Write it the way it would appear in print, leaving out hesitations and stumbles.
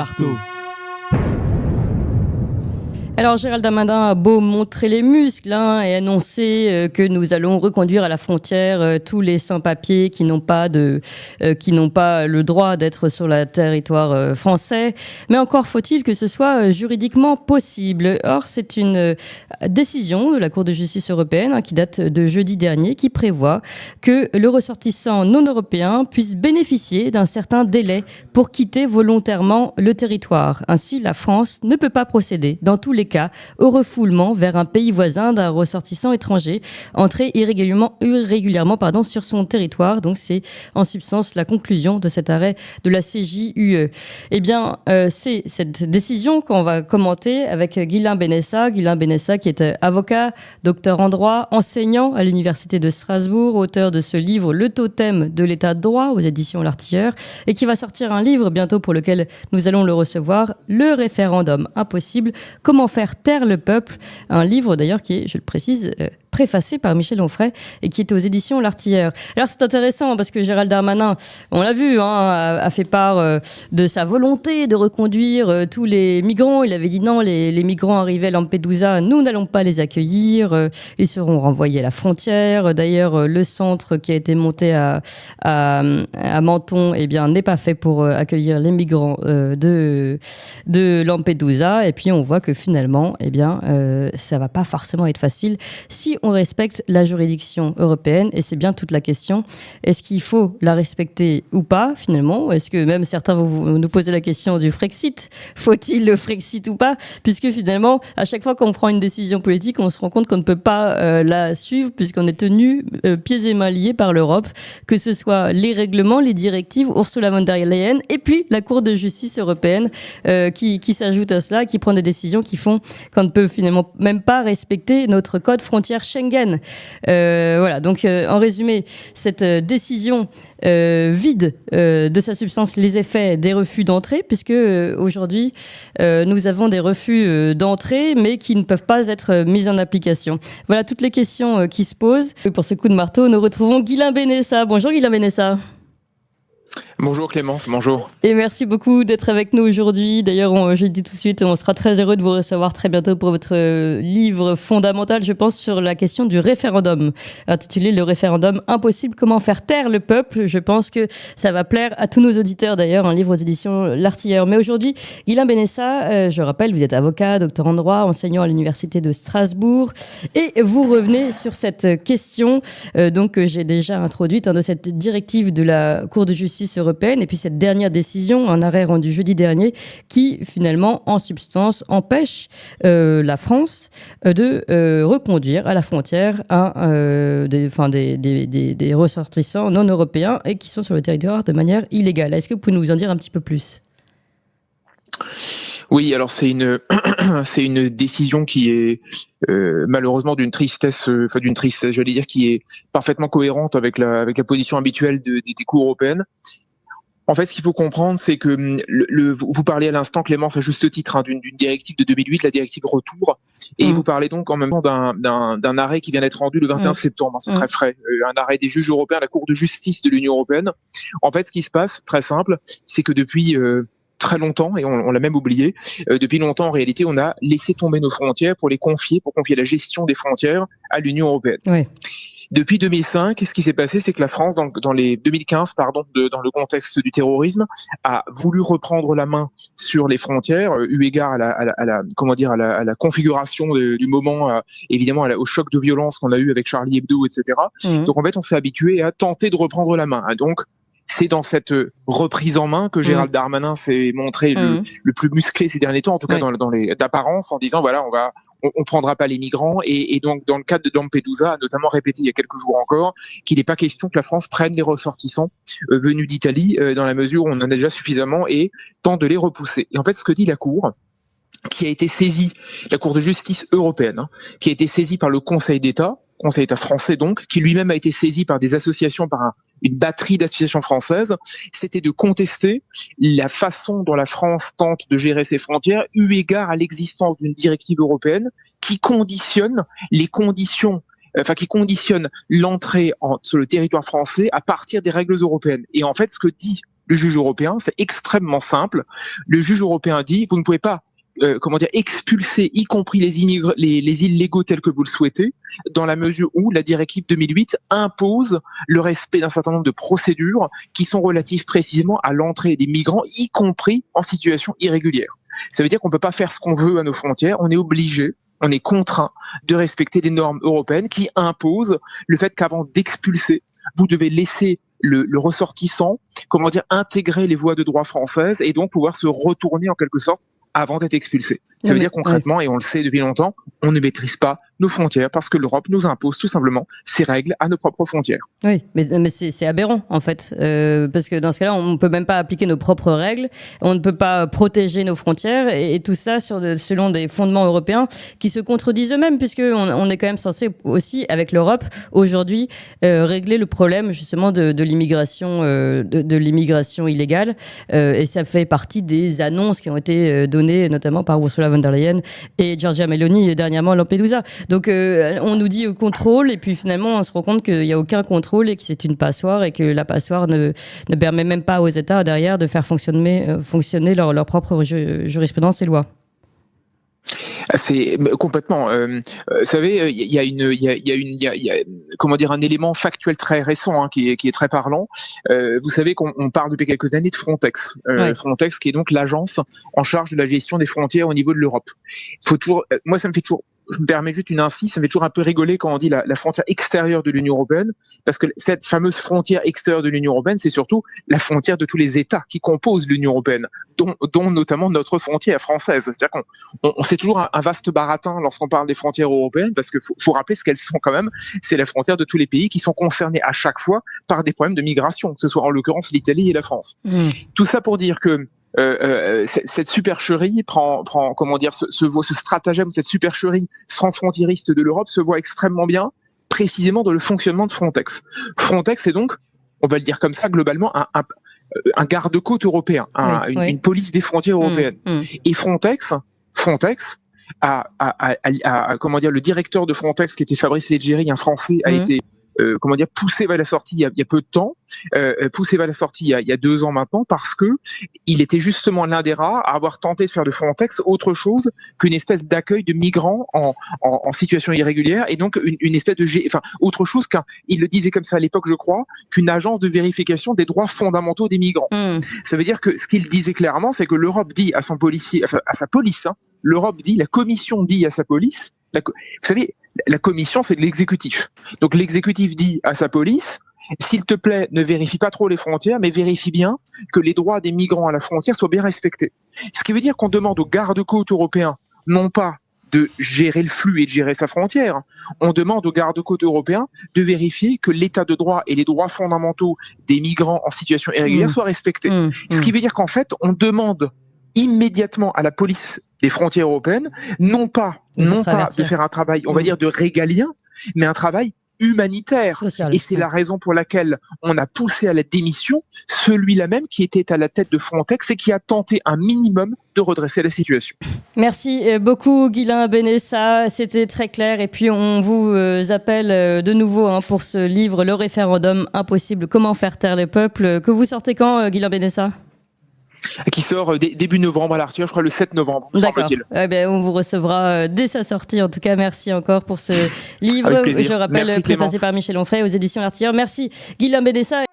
marteau. Alors Gérald Darmanin a beau montrer les muscles et annoncer que nous allons reconduire à la frontière tous les sans-papiers qui n'ont pas le droit d'être sur le territoire français. Mais encore faut-il que ce soit juridiquement possible. Or, c'est une décision de la Cour de justice européenne qui date de jeudi dernier qui prévoit que le ressortissant non européen puisse bénéficier d'un certain délai pour quitter volontairement le territoire. Ainsi, la France ne peut pas procéder dans tous les cas au refoulement vers un pays voisin d'un ressortissant étranger entré irrégulièrement sur son territoire. Donc c'est en substance la conclusion de cet arrêt de la CJUE. Eh bien, c'est cette décision qu'on va commenter avec Guilain Benessa. Guilain Benessa qui est avocat, docteur en droit, enseignant à l'Université de Strasbourg, auteur de ce livre Le totem de l'état de droit aux éditions L'Artilleur et qui va sortir un livre bientôt pour lequel nous allons le recevoir, Le référendum impossible, comment faire taire le peuple, un livre d'ailleurs qui est, je le précise, préfacé par Michel Onfray et qui est aux éditions L'Artilleur. Alors c'est intéressant parce que Gérald Darmanin, on l'a vu, a fait part de sa volonté de reconduire tous les migrants. Il avait dit non, les migrants arrivés à Lampedusa, nous n'allons pas les accueillir, ils seront renvoyés à la frontière. D'ailleurs, le centre qui a été monté à Menton, eh bien, n'est pas fait pour accueillir les migrants de Lampedusa. Et puis on voit que finalement, eh bien, ça va pas forcément être facile si on respecte la juridiction européenne. Et c'est bien toute la question. Est-ce qu'il faut la respecter ou pas, finalement? Est-ce que même certains vont nous poser la question du Frexit? Faut-il le Frexit ou pas? Puisque finalement, à chaque fois qu'on prend une décision politique, on se rend compte qu'on ne peut pas la suivre puisqu'on est tenu pieds et mains liés par l'Europe, que ce soit les règlements, les directives, Ursula von der Leyen et puis la Cour de justice européenne qui s'ajoute à cela, qui prend des décisions qui font qu'on ne peut finalement même pas respecter notre code frontière Schengen. Voilà, donc en résumé, cette décision vide de sa substance les effets des refus d'entrée, puisque aujourd'hui, nous avons des refus d'entrée, mais qui ne peuvent pas être mis en application. Voilà toutes les questions qui se posent. Et pour ce coup de marteau, nous retrouvons Guilain Benessa. Bonjour Guilain Benessa. Bonjour Clémence, bonjour. Et merci beaucoup d'être avec nous aujourd'hui. D'ailleurs, je le dis tout de suite, on sera très heureux de vous recevoir très bientôt pour votre livre fondamental, je pense, sur la question du référendum, intitulé Le référendum impossible, comment faire taire le peuple. Je pense que ça va plaire à tous nos auditeurs, d'ailleurs, un livre aux éditions L'Artilleur. Mais aujourd'hui, Guilain Benessa, je rappelle, vous êtes avocat, docteur en droit, enseignant à l'Université de Strasbourg, et vous revenez sur cette question que j'ai déjà introduite de cette directive de la Cour de justice européenne et puis cette dernière décision, un arrêt rendu jeudi dernier qui finalement en substance empêche la France de reconduire à la frontière des ressortissants non européens et qui sont sur le territoire de manière illégale. Est-ce que vous pouvez nous en dire un petit peu plus ? Oui, alors c'est une décision qui est malheureusement d'une tristesse, j'allais dire, qui est parfaitement cohérente avec la position habituelle des cours européennes. En fait, ce qu'il faut comprendre, c'est que vous parlez à l'instant, Clémence, à juste titre, d'une directive de 2008, la directive Retour, et vous parlez donc en même temps d'un arrêt qui vient d'être rendu le 21 septembre, c'est très frais, un arrêt des juges européens, la Cour de justice de l'Union européenne. En fait, ce qui se passe, très simple, c'est que depuis très longtemps, et on l'a même oublié, depuis longtemps, en réalité, on a laissé tomber nos frontières pour confier la gestion des frontières à l'Union européenne. Oui. Depuis 2005, ce qui s'est passé, c'est que la France, dans les 2015, dans le contexte du terrorisme, a voulu reprendre la main sur les frontières, eu égard à la configuration du moment, évidemment au choc de violence qu'on a eu avec Charlie Hebdo, etc. Donc en fait, on s'est habitué à tenter de reprendre la main. Donc c'est dans cette reprise en main que Gérald Darmanin s'est montré le plus musclé ces derniers temps, en tout cas d'apparence, en disant voilà, on prendra pas les migrants, et donc dans le cadre de Lampedusa, a notamment répété il y a quelques jours encore qu'il n'est pas question que la France prenne les ressortissants venus d'Italie, dans la mesure où on en a déjà suffisamment, et tente de les repousser. Et en fait, ce que dit la Cour, qui a été saisie, la Cour de justice européenne, qui a été saisie par le Conseil d'État français donc, qui lui-même a été saisi par des associations, par une batterie d'associations françaises, c'était de contester la façon dont la France tente de gérer ses frontières, eu égard à l'existence d'une directive européenne qui conditionne l'entrée sur le territoire français à partir des règles européennes. Et en fait, ce que dit le juge européen, c'est extrêmement simple. Le juge européen dit, vous ne pouvez pas expulser, y compris les illégaux tels que vous le souhaitez, dans la mesure où la directive 2008 impose le respect d'un certain nombre de procédures qui sont relatives précisément à l'entrée des migrants, y compris en situation irrégulière. Ça veut dire qu'on ne peut pas faire ce qu'on veut à nos frontières, on est obligé, on est contraint de respecter les normes européennes qui imposent le fait qu'avant d'expulser, vous devez laisser le ressortissant, intégrer les voies de droit françaises et donc pouvoir se retourner en quelque sorte avant d'être expulsé. Ça veut dire concrètement, et on le sait depuis longtemps, on ne maîtrise pas nos frontières parce que l'Europe nous impose tout simplement ses règles à nos propres frontières. Oui, mais c'est aberrant en fait, parce que dans ce cas-là, on ne peut même pas appliquer nos propres règles, on ne peut pas protéger nos frontières, et tout ça selon des fondements européens qui se contredisent eux-mêmes, puisqu'on est quand même censé aussi, avec l'Europe, aujourd'hui, régler le problème justement de l'immigration de l'immigration illégale, et ça fait partie des annonces qui ont été données notamment par Ursula von der Leyen et Giorgia Meloni dernièrement à Lampedusa. Donc on nous dit contrôle, et puis finalement on se rend compte qu'il n'y a aucun contrôle et que c'est une passoire, et que la passoire ne permet même pas aux États derrière de faire fonctionner leur propre jurisprudence et loi. C'est complètement. Vous savez, il y a un élément factuel très récent qui est très parlant. Vous savez qu'on parle depuis quelques années de Frontex. Frontex, qui est donc l'agence en charge de la gestion des frontières au niveau de l'Europe. Moi, ça me fait toujours. Je me permets juste une incise, ça me fait toujours un peu rigoler quand on dit la frontière extérieure de l'Union européenne, parce que cette fameuse frontière extérieure de l'Union européenne, c'est surtout la frontière de tous les États qui composent l'Union européenne, dont notamment notre frontière française. C'est-à-dire qu'on c'est toujours un vaste baratin lorsqu'on parle des frontières européennes, parce qu'il faut rappeler ce qu'elles sont quand même. C'est la frontière de tous les pays qui sont concernés à chaque fois par des problèmes de migration, que ce soit en l'occurrence l'Italie et la France. Tout ça pour dire que cette supercherie prend ce stratagème, cette supercherie transfrontieriste de l'Europe se voit extrêmement bien précisément dans le fonctionnement de Frontex. Frontex est donc, on va le dire comme ça, globalement un garde-côte européen, une police des frontières européennes. Et Frontex a le directeur de Frontex, qui était Fabrice Leggeri, un Français, a été poussé vers la sortie il y a peu de temps, poussé vers la sortie il y a 2 ans maintenant, parce que il était justement l'un des rares à avoir tenté de faire de Frontex autre chose qu'une espèce d'accueil de migrants en situation irrégulière, et donc une espèce autre chose il le disait comme ça à l'époque, je crois, qu'une agence de vérification des droits fondamentaux des migrants. Ça veut dire que ce qu'il disait clairement, c'est que l'Europe dit à son policier, à sa police, l'Europe dit, la Commission dit à sa police, vous savez, la commission, c'est de l'exécutif. Donc l'exécutif dit à sa police, s'il te plaît, ne vérifie pas trop les frontières, mais vérifie bien que les droits des migrants à la frontière soient bien respectés. Ce qui veut dire qu'on demande aux gardes-côtes européens, non pas de gérer le flux et de gérer sa frontière, on demande aux gardes-côtes européens de vérifier que l'état de droit et les droits fondamentaux des migrants en situation irrégulière soient respectés. Ce qui veut dire qu'en fait, on demande immédiatement à la police des frontières européennes, non pas de faire un travail, on va dire, de régalien, mais un travail humanitaire. Social. Et c'est la raison pour laquelle on a poussé à la démission celui-là même qui était à la tête de Frontex et qui a tenté un minimum de redresser la situation. Merci beaucoup Guilain Benessa, c'était très clair, et puis on vous appelle de nouveau pour ce livre, Le référendum impossible, comment faire taire le peuple, que vous sortez quand, Guilain Benessa ? Qui sort début novembre à l'Arthur, je crois le 7 novembre, semble-t-il. On vous recevra dès sa sortie. En tout cas, merci encore pour ce livre. Je rappelle, préfacé par Michel Onfray aux éditions L'Artilleur. Merci Guilain Benessa.